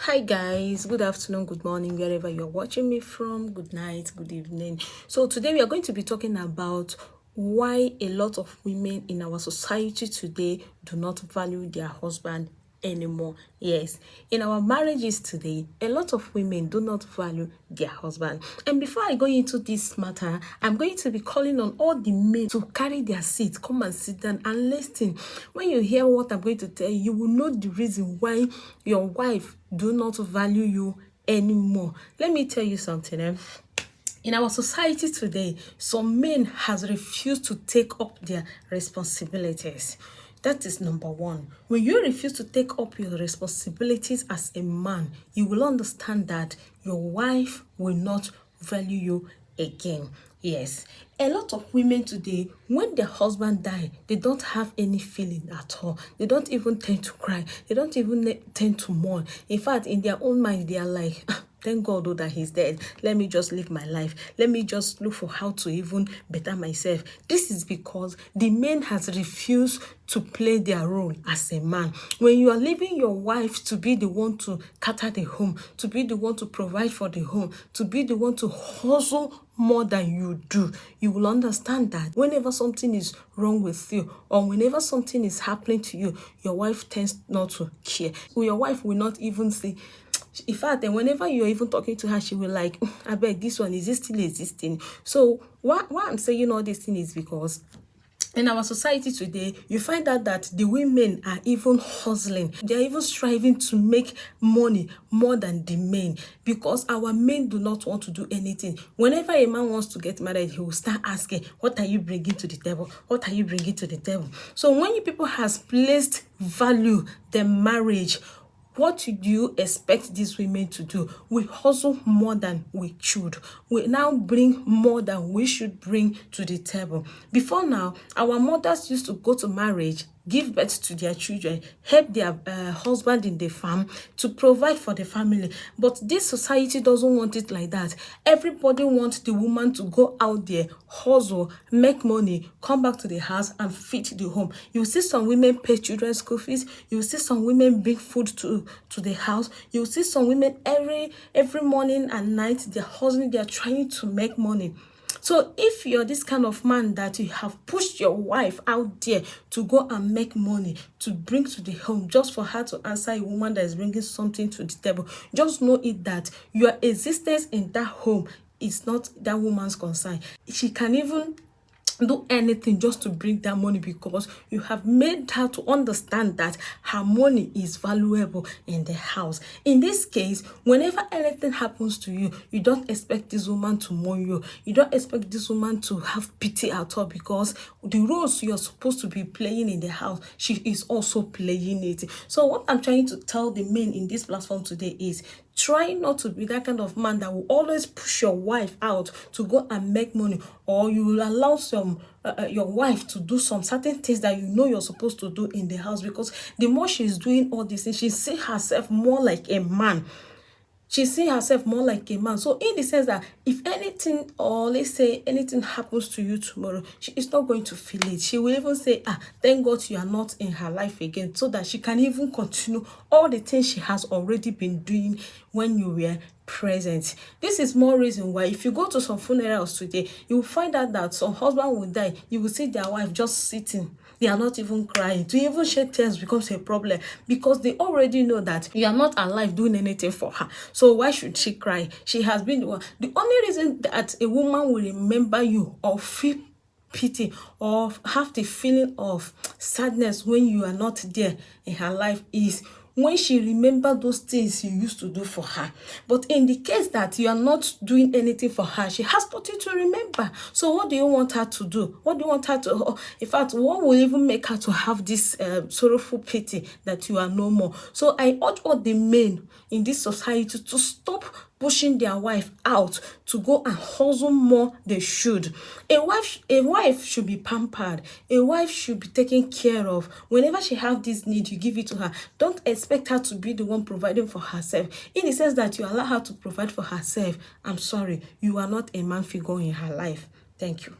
Hi guys, good afternoon, good morning, wherever you're watching me from. Good night, good evening. So today we are going to be talking about why a lot of women in our society today do not value their husband anymore. Yes, in our marriages today, a lot of women do not value their husband. And before I go into this matter, I'm going to be calling on all the men to carry their seat, come and sit down and listen. When you hear what I'm going to tell you, you will know the reason why your wife do not value you anymore. Let me tell you something. In our society today, some men has refused to take up their responsibilities. That is number one. When you refuse to take up your responsibilities as a man, you will understand that your wife will not value you again. Yes, a lot of women today, when their husband die, they don't have any feeling at all. They don't even tend to cry. They don't even tend to mourn. In fact, in their own mind, they are like, thank God that he's dead. Let me just live my life. Let me just look for how to even better myself. This is because the man has refused to play their role as a man. When you are leaving your wife to be the one to cater the home, to be the one to provide for the home, to be the one to hustle more than you do, you will understand that whenever something is wrong with you or whenever something is happening to you, your wife tends not to care. Your wife will not even say, in fact, and whenever you're even talking to her, she will like, I beg, this one, is this still existing? So why I'm saying all this thing is because in our society today, you find out that the women are even hustling. They're even striving to make money more than the men because our men do not want to do anything. Whenever a man wants to get married, he will start asking, what are you bringing to the table? What are you bringing to the table? So when you people has placed value the marriage, what do you expect these women to do? We hustle more than we should. We now bring more than we should bring to the table. Before now, our mothers used to go to marriage, give birth to their children, help their husband in the farm to provide for the family. But this society doesn't want it like that. Everybody wants the woman to go out there, hustle, make money, come back to the house and feed the home. You see some women pay children's school fees. You see some women bring food to the house. You see some women every morning and night, they're hustling, they're trying to make money. So if you're this kind of man that you have pushed your wife out there to go and make money to bring to the home just for her to answer a woman that is bringing something to the table, just know it that your existence in that home is not that woman's concern. She can even do anything just to bring that money because you have made her to understand that her money is valuable in the house. In this case, whenever anything happens to you, you don't expect this woman to mourn you. You don't expect this woman to have pity at all because the roles you're supposed to be playing in the house, she is also playing it. So what I'm trying to tell the men in this platform today is try not to be that kind of man that will always push your wife out to go and make money, or you will allow your wife to do some certain things that you know you're supposed to do in the house, because the more she's doing all these things, she sees herself more like a man. She sees herself more like a man. So in the sense that if anything, or let's say anything happens to you tomorrow, she is not going to feel it. She will even say, thank God you are not in her life again, so that she can even continue all the things she has already been doing when you were present. This is more reason why if you go to some funerals today, you will find out that some husband will die. You will see their wife just sitting. They are not even crying. To even shed tears becomes a problem because they already know that you are not alive doing anything for her. So why should she cry? She has been the one. The only reason that a woman will remember you or feel pity or have the feeling of sadness when you are not there in her life is when she remembers those things you used to do for her. But in the case that you are not doing anything for her, she has nothing to remember. So what do you want her to do? What do you want her to, in fact, what will even make her to have this sorrowful pity that you are no more? So I urge all the men in this society to stop pushing their wife out to go and hustle more they should. A wife should be pampered. A wife should be taken care of. Whenever she have this need, you give it to her. Don't expect her to be the one providing for herself. In the sense that you allow her to provide for herself, I'm sorry, you are not a man figure in her life. Thank you.